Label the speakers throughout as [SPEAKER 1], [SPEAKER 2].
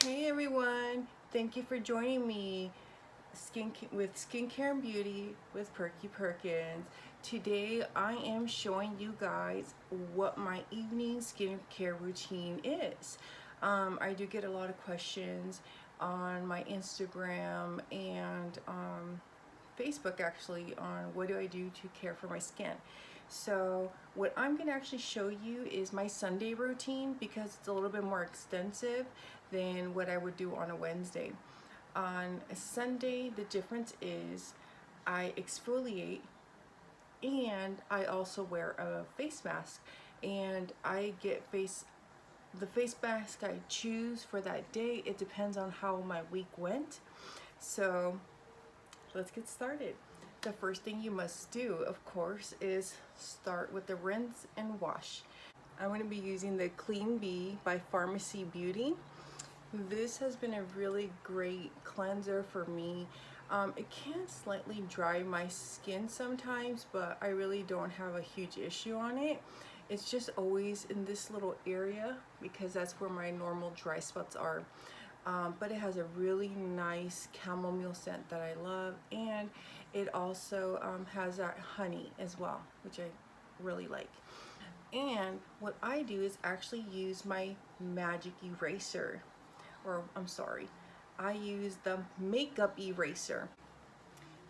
[SPEAKER 1] Hey everyone, thank you for joining me with Skincare and Beauty with Perky Perkins. Today I am showing you guys what my evening skincare routine is. I do get a lot of questions on my Instagram and Facebook actually on what do I do to care for my skin. So what I'm going to actually show you is my Sunday routine because it's a little bit more extensive than what I would do on a Wednesday. On a Sunday, the difference is I exfoliate and I also wear a face mask, and I get the face mask I choose for that day. It depends on how my week went. So let's get started. The first thing you must do, of course, is start with the rinse and wash. I'm going to be using the Clean Bee by Pharmacy Beauty. This has been a really great cleanser for me. It can slightly dry my skin sometimes, but I really don't have a huge issue on it. It's just always in this little area because that's where my normal dry spots are. But it has a really nice chamomile scent that I love, and it also has that honey as well, which I really like. And what I do is actually use my magic eraser, or I'm sorry, I use the makeup eraser.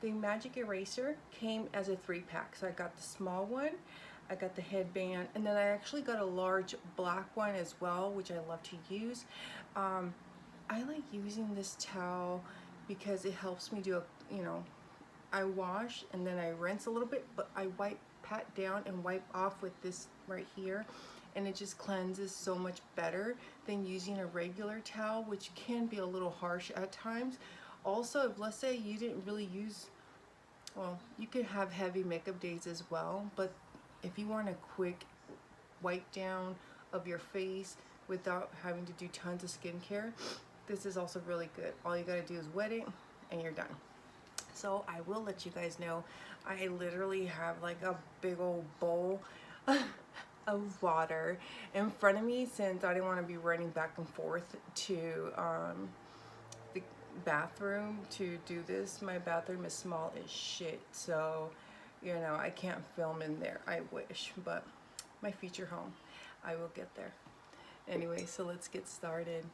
[SPEAKER 1] The magic eraser came as a 3-pack, so I got the small one, I got the headband, and then I actually got a large black one as well, which I love to use. I like using this towel because it helps me do I wash and then I rinse a little bit, but I pat down and wipe off with this right here, and it just cleanses so much better than using a regular towel, which can be a little harsh at times. Also, if let's say you didn't really use, well, you could have heavy makeup days as well, but if you want a quick wipe down of your face without having to do tons of skincare, this is also really good. All you gotta do is wet it and you're done. So I will let you guys know, I literally have like a big old bowl of water in front of me since I didn't want to be running back and forth to the bathroom to do this. My bathroom is small as shit, so I can't film in there. I wish, but my future home, I will get there. Anyway, so let's get started.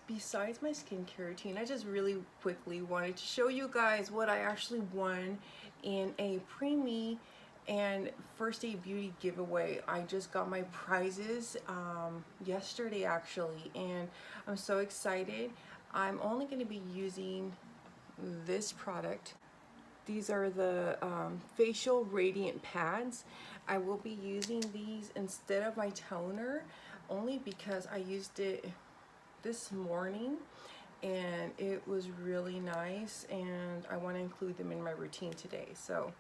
[SPEAKER 1] Besides my skincare routine, I just really quickly wanted to show you guys what I actually won in a preemie and first day beauty giveaway. I just got my prizes yesterday actually, and I'm so excited. I'm only going to be using this product. These are the facial radiant pads. I will be using these instead of my toner only because I used it this morning and it was really nice, and I want to include them in my routine today. So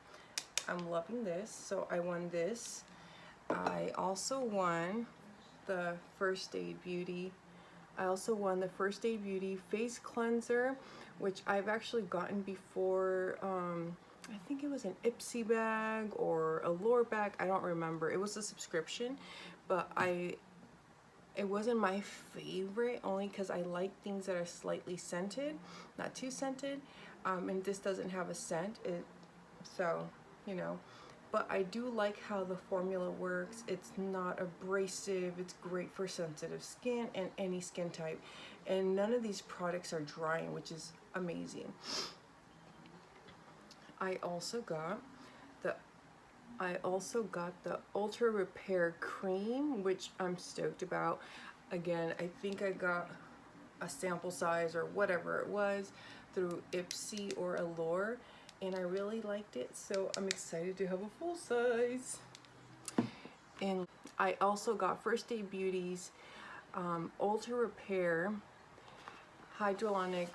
[SPEAKER 1] I'm loving this. So I won this. I also won the First Aid Beauty. I also won the First Aid Beauty face cleanser, which I've actually gotten before. I think it was an Ipsy bag or a Lure bag. I don't remember. It was a subscription, but it wasn't my favorite only because I like things that are slightly scented, not too scented, and this doesn't have a scent. But I do like how the formula works. It's not abrasive. It's great for sensitive skin and any skin type, and none of these products are drying, which is amazing. I also got the Ultra Repair Cream, which I'm stoked about. Again, I think I got a sample size or whatever it was through Ipsy or Allure, and I really liked it, so I'm excited to have a full size. And I also got First Aid Beauty's Ultra Repair Hyaluronic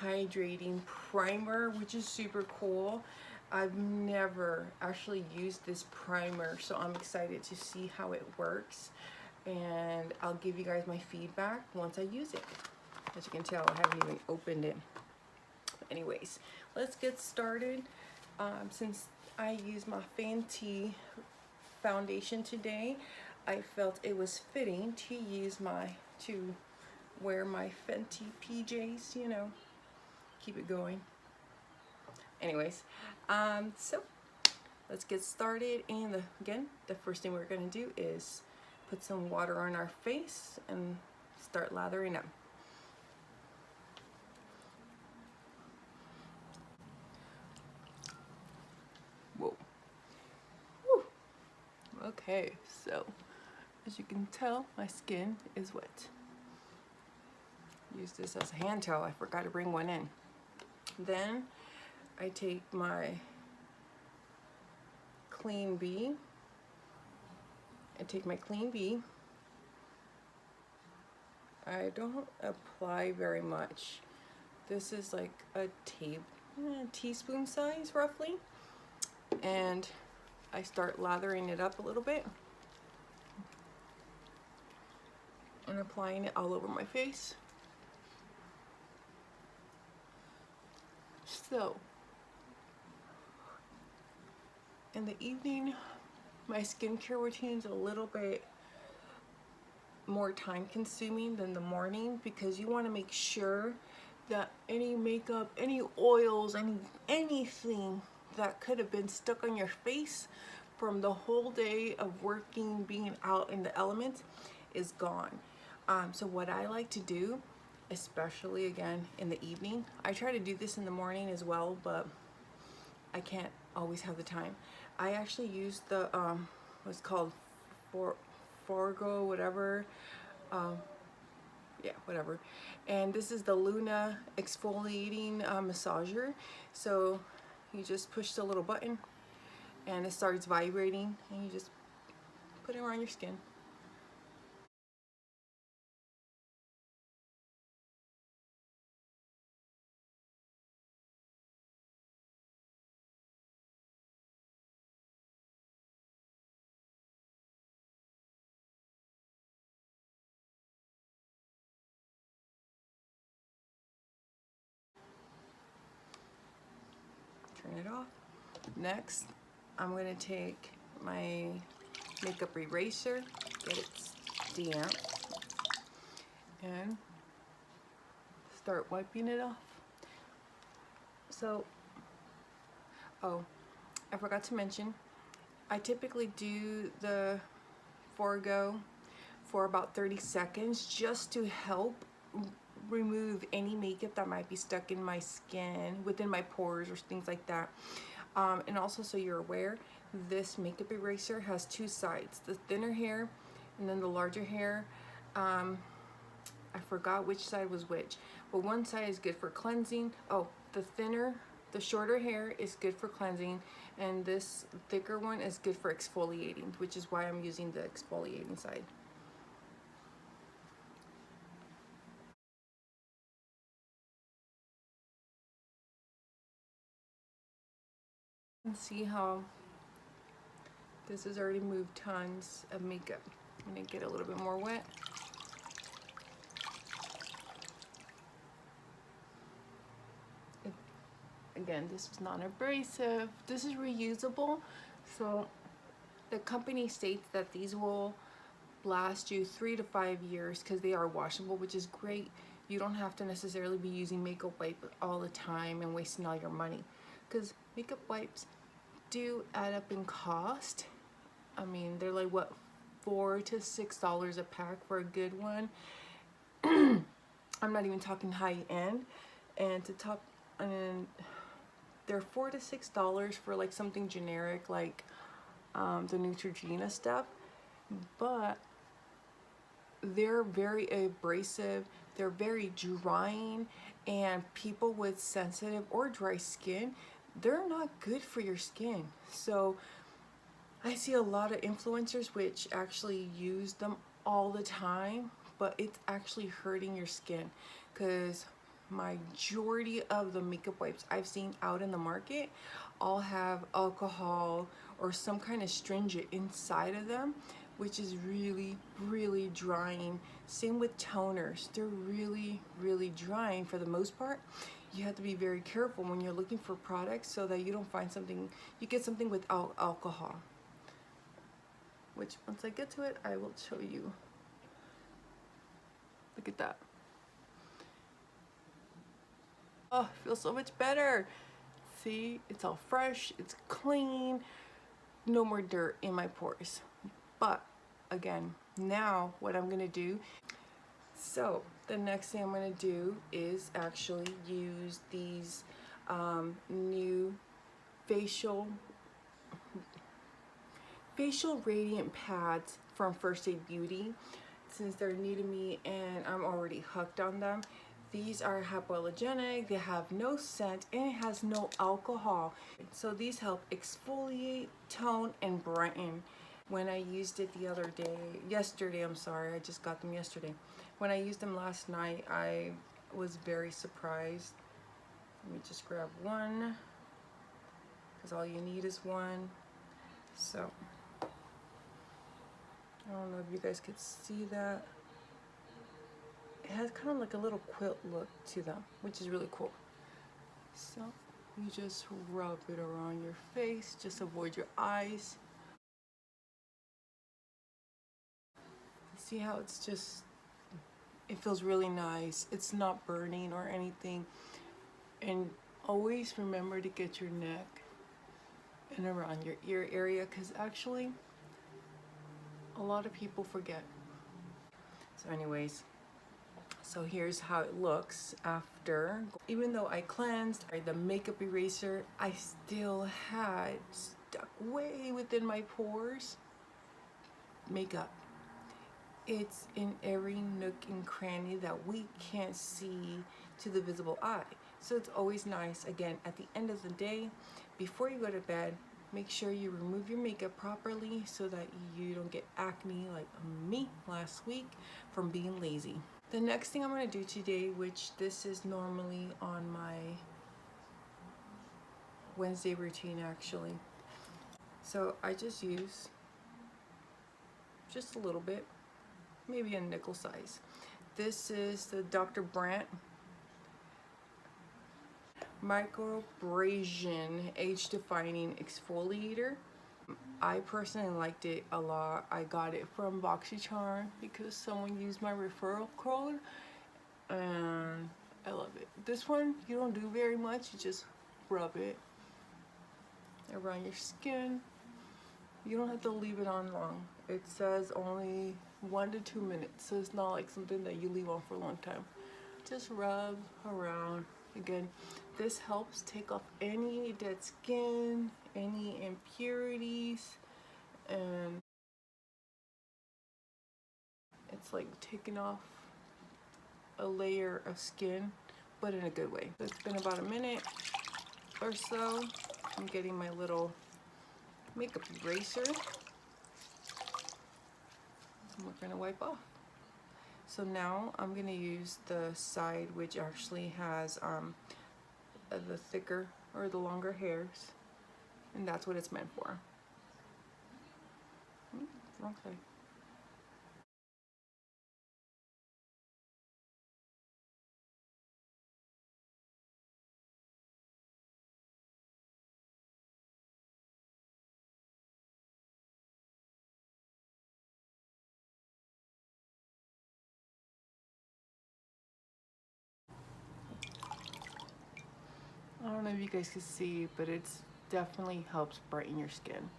[SPEAKER 1] Hydrating Primer, which is super cool. I've never actually used this primer, so I'm excited to see how it works, and I'll give you guys my feedback once I use it. As you can tell, I haven't even opened it. Anyways, let's get started. Since I used my Fenty foundation today, I felt it was fitting to use wear my Fenty PJs, you know, keep it going. Anyways, so let's get started. And again, the first thing we're going to do is put some water on our face and start lathering up. Whoa. Woo. Okay, so as you can tell, my skin is wet. Use this as a hand towel. I forgot to bring one in. Then I take my Clean Bee. I don't apply very much. This is like a teaspoon size roughly. And I start lathering it up a little bit and applying it all over my face. So in the evening, my skincare routine is a little bit more time consuming than the morning, because you want to make sure that any makeup, any oils, anything that could have been stuck on your face from the whole day of working, being out in the elements, is gone. So what I like to do, especially again in the evening, I try to do this in the morning as well, but I can't always have the time. I actually use the what's called Forgo, whatever, yeah, whatever. And this is the Luna exfoliating massager. So you just push the little button and it starts vibrating, and you just put it around your skin. Turn it off. Next, I'm going to take my makeup eraser, get it damp, and start wiping it off. So, oh, I forgot to mention, I typically do the Forgo for about 30 seconds just to help remove any makeup that might be stuck in my skin, within my pores or things like that. And also, so you're aware, this makeup eraser has two sides, the thinner hair and then the larger hair. I forgot which side was which, but one side is good for cleansing. Oh, the shorter hair is good for cleansing, and this thicker one is good for exfoliating, which is why I'm using the exfoliating side. And see how this has already moved tons of makeup. I'm gonna get a little bit more wet. Again, this is non-abrasive. This is reusable. So the company states that these will last you 3 to 5 years because they are washable, which is great. You don't have to necessarily be using makeup wipe all the time and wasting all your money, because makeup wipes do add up in cost. I mean, they're like what, $4 to $6 a pack for a good one. I'm not even talking high end. And they're $4 to $6 for like something generic like the Neutrogena stuff, but they're very abrasive, they're very drying, and people with sensitive or dry skin, they're not good for your skin. So I see a lot of influencers which actually use them all the time, but it's actually hurting your skin, because majority of the makeup wipes I've seen out in the market all have alcohol or some kind of stringent inside of them, which is really drying. Same with toners, they're really drying for the most part. You have to be very careful when you're looking for products so that you don't find something, you get something without alcohol, which once I get to it I will show you. Look at that. Oh, it feels so much better. See, it's all fresh, it's clean, no more dirt in my pores. But again, now what I'm gonna do, so the next thing I'm gonna do is actually use these new facial radiant pads from First Aid Beauty. Since they're new to me and I'm already hooked on them, these are hypoallergenic, they have no scent, and it has no alcohol. So these help exfoliate, tone, and brighten. When I used it the other day, yesterday, I'm sorry, I just got them yesterday. When I used them last night, I was very surprised. Let me just grab one, because all you need is one. So, I don't know if you guys could see that. It has kind of like a little quilt look to them, which is really cool. So you just rub it around your face, just avoid your eyes. See how it's just, it feels really nice. It's not burning or anything. And always remember to get your neck and around your ear area, because actually a lot of people forget. So anyways, so here's how it looks after. Even though I cleansed the makeup eraser, I still had stuck way within my pores makeup. It's in every nook and cranny that we can't see to the visible eye. So it's always nice, again, at the end of the day, before you go to bed, make sure you remove your makeup properly so that you don't get acne like me last week from being lazy. The next thing I'm going to do today, which this is normally on my Wednesday routine actually. So I just use just a little bit, maybe a nickel size. This is the Dr. Brandt Microabrasion Age Defining Exfoliator. I personally liked it a lot. I got it from BoxyCharm because someone used my referral code and I love it. This one, you don't do very much, you just rub it around your skin. You don't have to leave it on long. It says only 1 to 2 minutes, so it's not like something that you leave on for a long time. Just rub around. Again, this helps take off any dead skin, any impurities, and it's like taking off a layer of skin, but in a good way. So it's been about a minute or so. I'm getting my little makeup eraser. We're gonna wipe off. So now I'm gonna use the side which actually has the thicker or the longer hairs, and that's what it's meant for. Wrong side. I don't know if you guys can see, but it's definitely helps brighten your skin.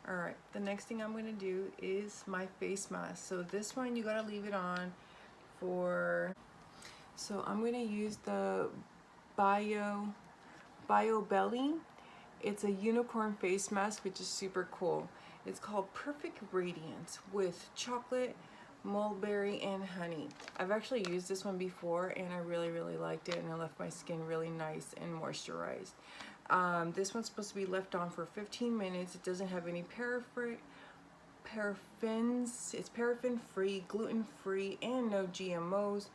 [SPEAKER 1] All right, the next thing I'm gonna do is my face mask. So this one you gotta leave it on for, so I'm gonna use the Bio Belly. It's a unicorn face mask, which is super cool. It's called Perfect Radiance with chocolate, mulberry, and honey. I've actually used this one before and I really liked it, and it left my skin really nice and moisturized. This one's supposed to be left on for 15 minutes. It doesn't have any paraffins. It's paraffin free, gluten free, and no GMOs.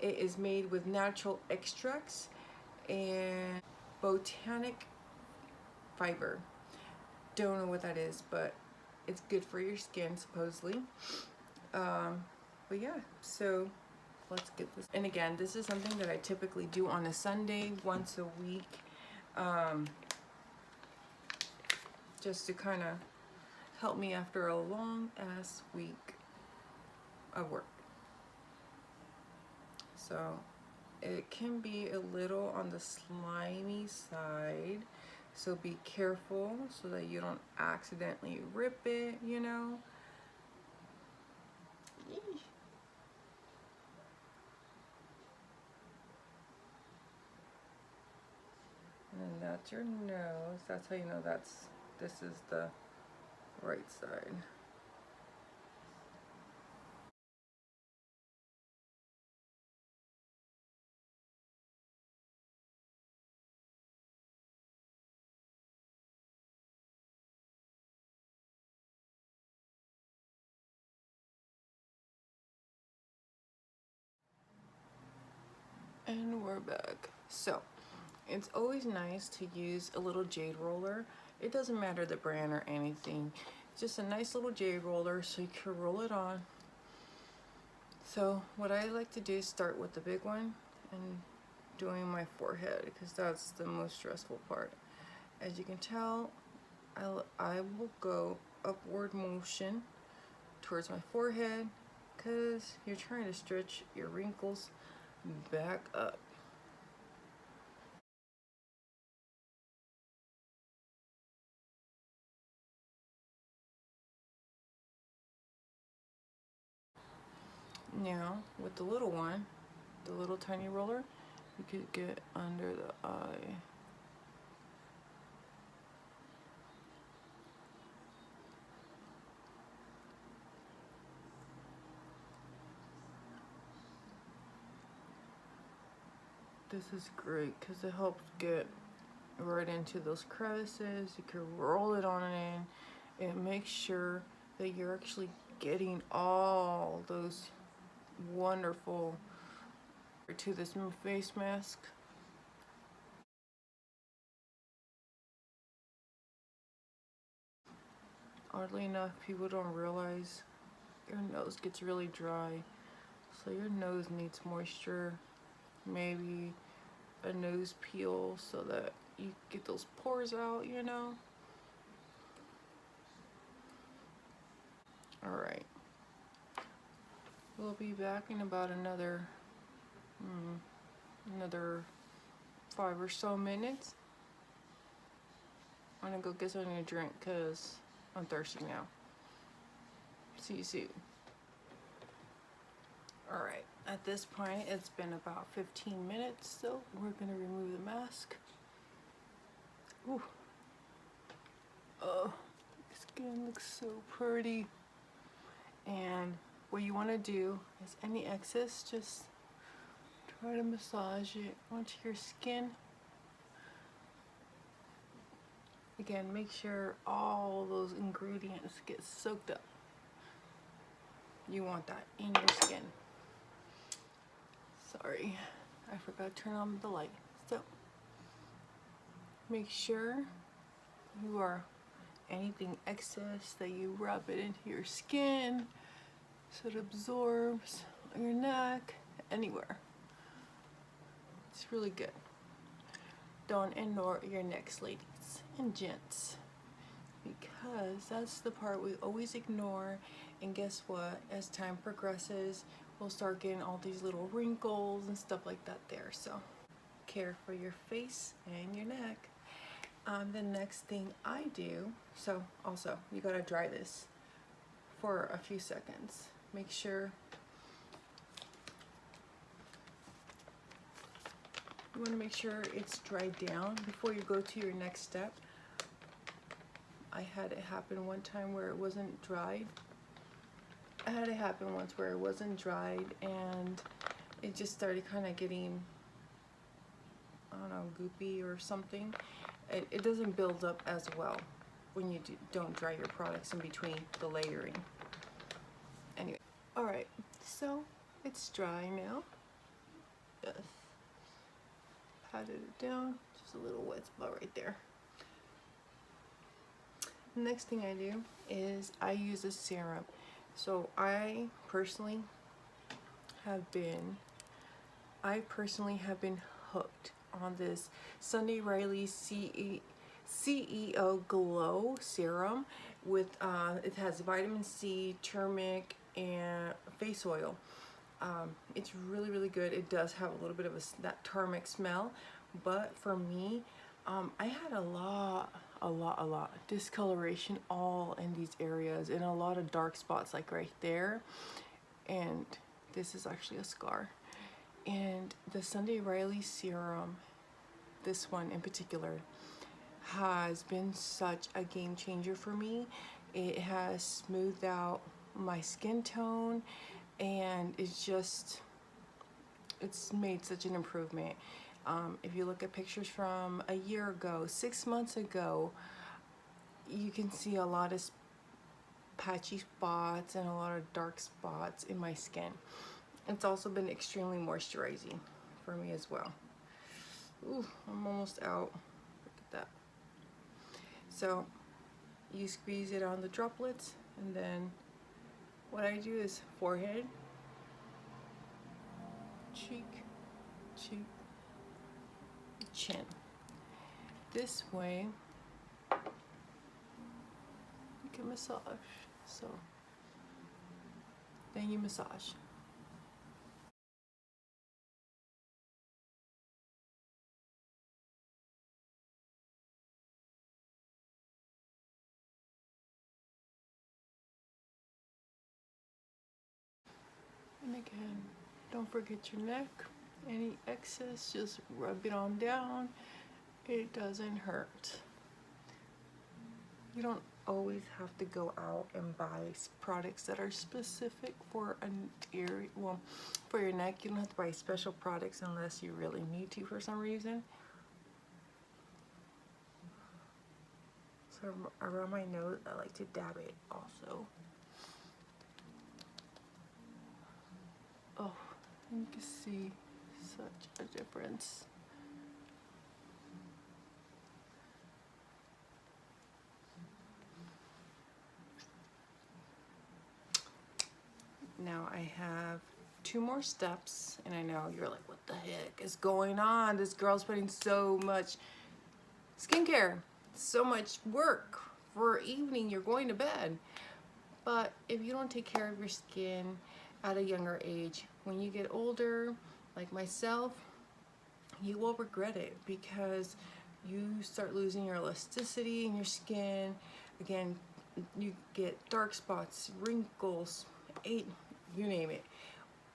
[SPEAKER 1] It is made with natural extracts and botanic fiber. Don't know what that is, but it's good for your skin supposedly. But yeah, so let's get this. And again, this is something that I typically do on a Sunday once a week, just to kind of help me after a long ass week of work. So it can be a little on the slimy side, so be careful so that you don't accidentally rip it, you know. Yeesh. And then that's your nose. That's how you know this is the right side. And we're back. So it's always nice to use a little jade roller. It doesn't matter the brand or anything. It's just a nice little jade roller so you can roll it on. So what I like to do is start with the big one and doing my forehead, because that's the most stressful part. As you can tell, I will go upward motion towards my forehead because you're trying to stretch your wrinkles back up. Now with the little one, the little tiny roller, you could get under the eye. This is great because it helps get right into those crevices. You can roll it on in. It makes sure that you're actually getting all those wonderful to this new face mask. Oddly enough, people don't realize your nose gets really dry, so your nose needs moisture, maybe a nose peel so that you get those pores out, you know. All right, we'll be back in about another 5 or so minutes. I'm gonna go get something to drink because I'm thirsty now. See you soon. All right, at this point it's been about 15 minutes, so we're gonna remove the mask. Ooh. Oh, skin looks so pretty. And what you want to do is any excess, just try to massage it onto your skin. Again, make sure all those ingredients get soaked up. You want that in your skin. Sorry, I forgot to turn on the light. So make sure you are anything excess that you rub it into your skin so it absorbs on your neck, anywhere. It's really good. Don't ignore your necks, ladies and gents, because that's the part we always ignore. And guess what? As time progresses, we'll start getting all these little wrinkles and stuff like that there. So care for your face and your neck. The next thing I do, so also you gotta dry this for a few seconds. Make sure you want to make sure it's dried down before you go to your next step. I had it happen one time where it wasn't dried. I had it happen once where it wasn't dried and it just started kind of getting, I don't know, goopy or something. It doesn't build up as well when you don't dry your products in between the layering. Anyway, all right, so it's dry now. Yes. Patted it down, just a little wet spot right there. The next thing I do is I use a serum. So I personally have been hooked on this Sunday Riley CEO Glow Serum with it has vitamin C, turmeric, and face oil. It's really, really good. It does have a little bit of that tarmac smell, but for me, I had a lot discoloration all in these areas and a lot of dark spots like right there, and this is actually a scar. And the Sunday Riley serum, this one in particular, has been such a game changer for me. It has smoothed out my skin tone, and it's made such an improvement. If you look at pictures from a year ago, 6 months ago, you can see a lot of patchy spots and a lot of dark spots in my skin. It's also been extremely moisturizing for me as well. Ooh, I'm almost out. Look at that. So you squeeze it on the droplets, and then what I do is forehead, cheek, cheek, chin. This way you can massage. So then you massage. And again, don't forget your neck. Any excess, just rub it on down. It doesn't hurt. You don't always have to go out and buy products that are specific for an area. Well, for your neck, you don't have to buy special products unless you really need to for some reason. So around my nose, I like to dab it also. Oh, you can see such a difference. Now I have 2 more steps, and I know you're like, what the heck is going on? This girl's putting so much skincare, so much work for evening, you're going to bed. But if you don't take care of your skin at a younger age, when you get older, like myself, you will regret it, because you start losing your elasticity in your skin. Again, you get dark spots, wrinkles, you name it.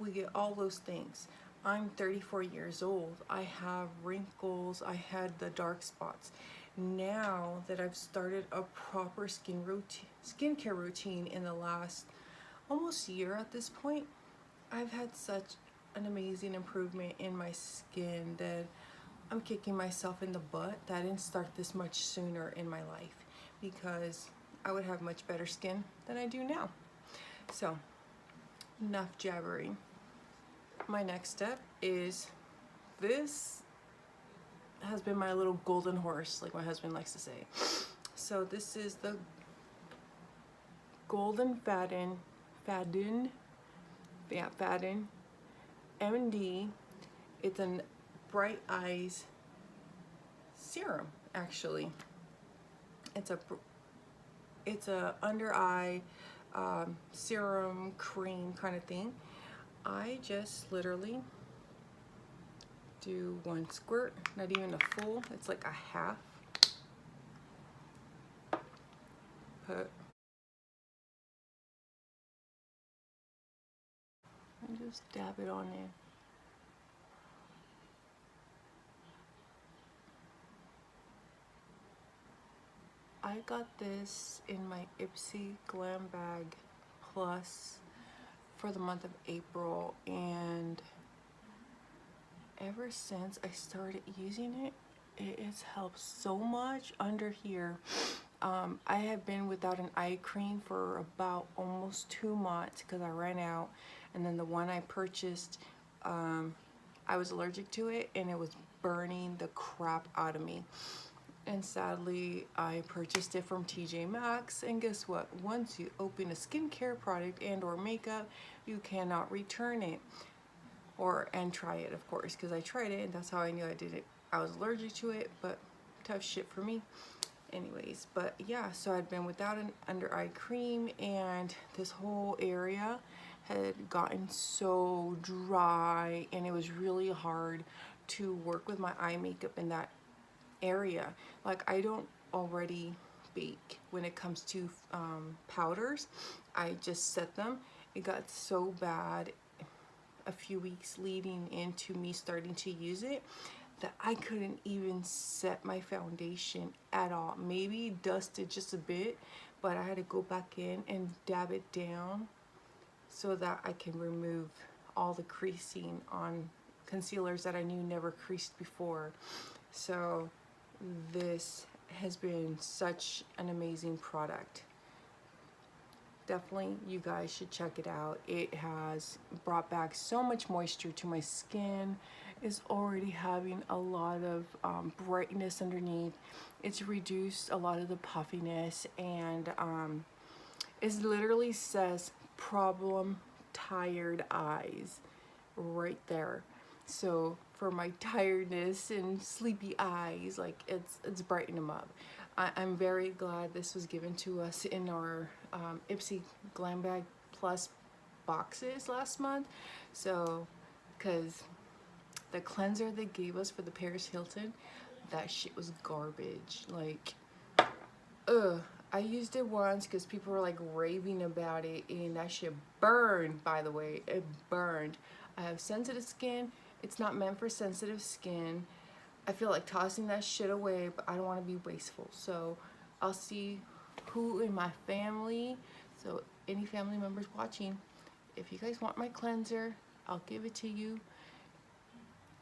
[SPEAKER 1] We get all those things. I'm 34 years old. I have wrinkles. I had the dark spots. Now that I've started a proper skincare routine in the last almost year at this point, I've had such an amazing improvement in my skin that I'm kicking myself in the butt that I didn't start this much sooner in my life, because I would have much better skin than I do now. So enough jabbering. My next step is, this has been my little golden horse, like my husband likes to say. So this is the Golden Faden MD. It's a bright eyes serum, actually. It's a under eye serum cream kind of thing. I just literally do 1 squirt, not even a full, it's like a half. Put and just dab it on in. I got this in my Ipsy Glam Bag Plus for the month of April, and ever since I started using it, it has helped so much under here. I have been without an eye cream for about almost 2 months because I ran out, and then the one I purchased, I was allergic to it and it was burning the crap out of me. And sadly, I purchased it from TJ Maxx, and guess what? Once you open a skincare product and or makeup, you cannot return it and try it, of course, because I tried it and that's how I knew I did it. I was allergic to it, but tough shit for me. Anyways, but yeah, so I'd been without an under eye cream, and this whole area had gotten so dry, and it was really hard to work with my eye makeup in that area. Like, I don't already bake when it comes to powders. I just set them. It got so bad a few weeks leading into me starting to use it that I couldn't even set my foundation at all. Maybe dusted just a bit, but I had to go back in and dab it down so that I can remove all the creasing on concealers that I knew never creased before. So this has been such an amazing product. Definitely, you guys should check it out. It has brought back so much moisture to my skin. It's already having a lot of brightness underneath. It's reduced a lot of the puffiness, and it literally says problem tired eyes right there. So for my tiredness and sleepy eyes, like, it's brightened them up. I'm very glad this was given to us in our Ipsy Glam Bag Plus boxes last month. So, because the cleanser they gave us for the Paris Hilton, that shit was garbage. Like, I used it once because people were like raving about it, and that shit burned, by the way. It burned. I have sensitive skin. It's not meant for sensitive skin. I feel like tossing that shit away, but I don't want to be wasteful. So I'll see who in my family, so any family members watching, if you guys want my cleanser, I'll give it to you.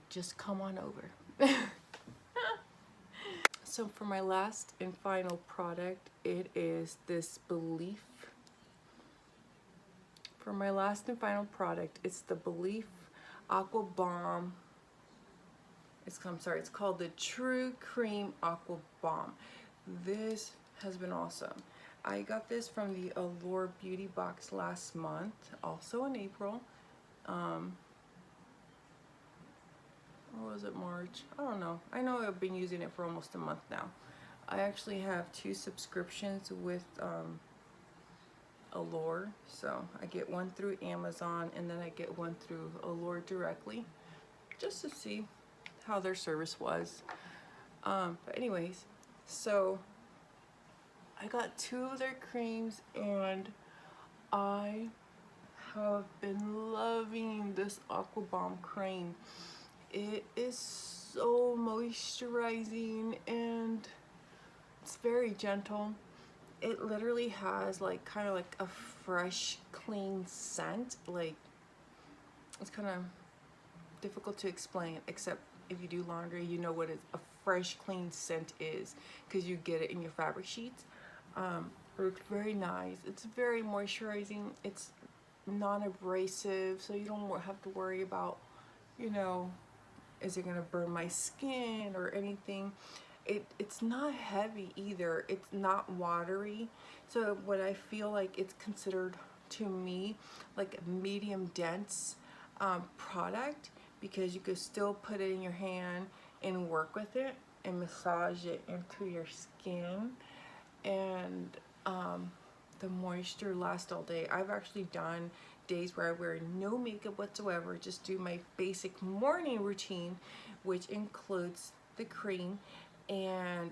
[SPEAKER 1] Just come on over. So for my last and final product, it is this Belief. For my last and final product, it's the Belief Aqua Bomb. It's called the True Cream Aqua Bomb. This has been awesome. I got this from the Allure Beauty box last month, also in April. Or was it March? I don't know. I know I've been using it for almost a month now. I actually have 2 subscriptions with Allure. So I get one through Amazon, and then I get one through Allure directly, just to see how their service was. But anyways, so I got 2 of their creams, and I have been loving this Aqua Bomb cream. It is so moisturizing, and it's very gentle. It literally has like kind of like a fresh, clean scent. Like, it's kind of difficult to explain, except if you do laundry, you know what a fresh, clean scent is, because you get it in your fabric sheets. It's very nice. It's very moisturizing. It's non-abrasive, so you don't have to worry about, you know, is it gonna burn my skin or anything. It's not heavy either. It's not watery. So what I feel like it's considered to me like a medium dense product, because you could still put it in your hand and work with it and massage it into your skin, and the moisture lasts all day. I've actually done days where I wear no makeup whatsoever, just do my basic morning routine, which includes the cream, and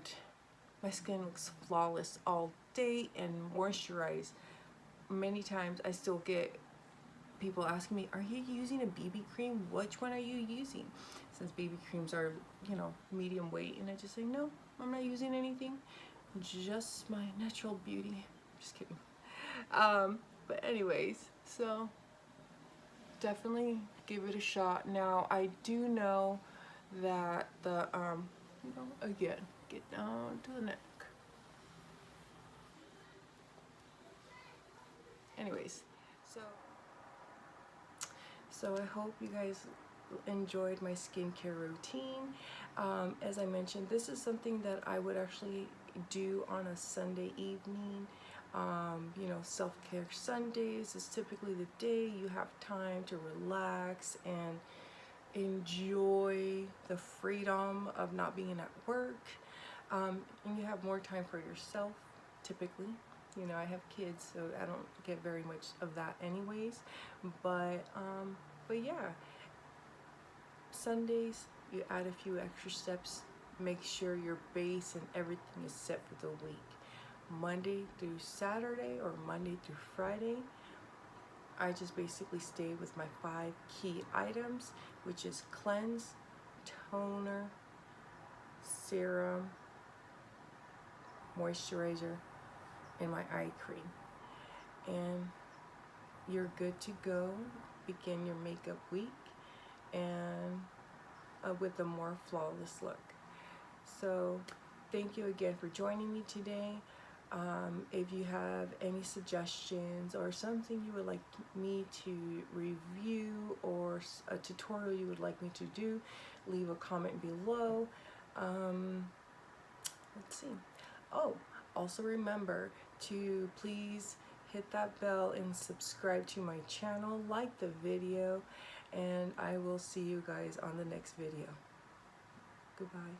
[SPEAKER 1] my skin looks flawless all day and moisturized. Many times I still get people asking me, are you using a BB cream? Which one are you using? Since BB creams are, you know, medium weight, and I just say, no, I'm not using anything, just my natural beauty. Just kidding. But anyways, so definitely give it a shot. Now, I do know that the you know, again, get down to the neck. Anyways, so I hope you guys enjoyed my skincare routine. As I mentioned, this is something that I would actually do on a Sunday evening. You know, self-care Sundays is typically the day you have time to relax and enjoy the freedom of not being at work, and you have more time for yourself typically. You know, I have kids, so I don't get very much of that anyways. But yeah, Sundays you add a few extra steps. Make sure your base and everything is set for the week. Monday through Saturday or Monday through Friday, I just basically stay with my 5 key items, which is cleanse, toner, serum, moisturizer, and my eye cream. And you're good to go. Begin your makeup week and with a more flawless look. So thank you again for joining me today. If you have any suggestions or something you would like me to review or a tutorial you would like me to do, leave a comment below. Let's see. Oh, also remember to please hit that bell and subscribe to my channel, like the video, and I will see you guys on the next video. Goodbye.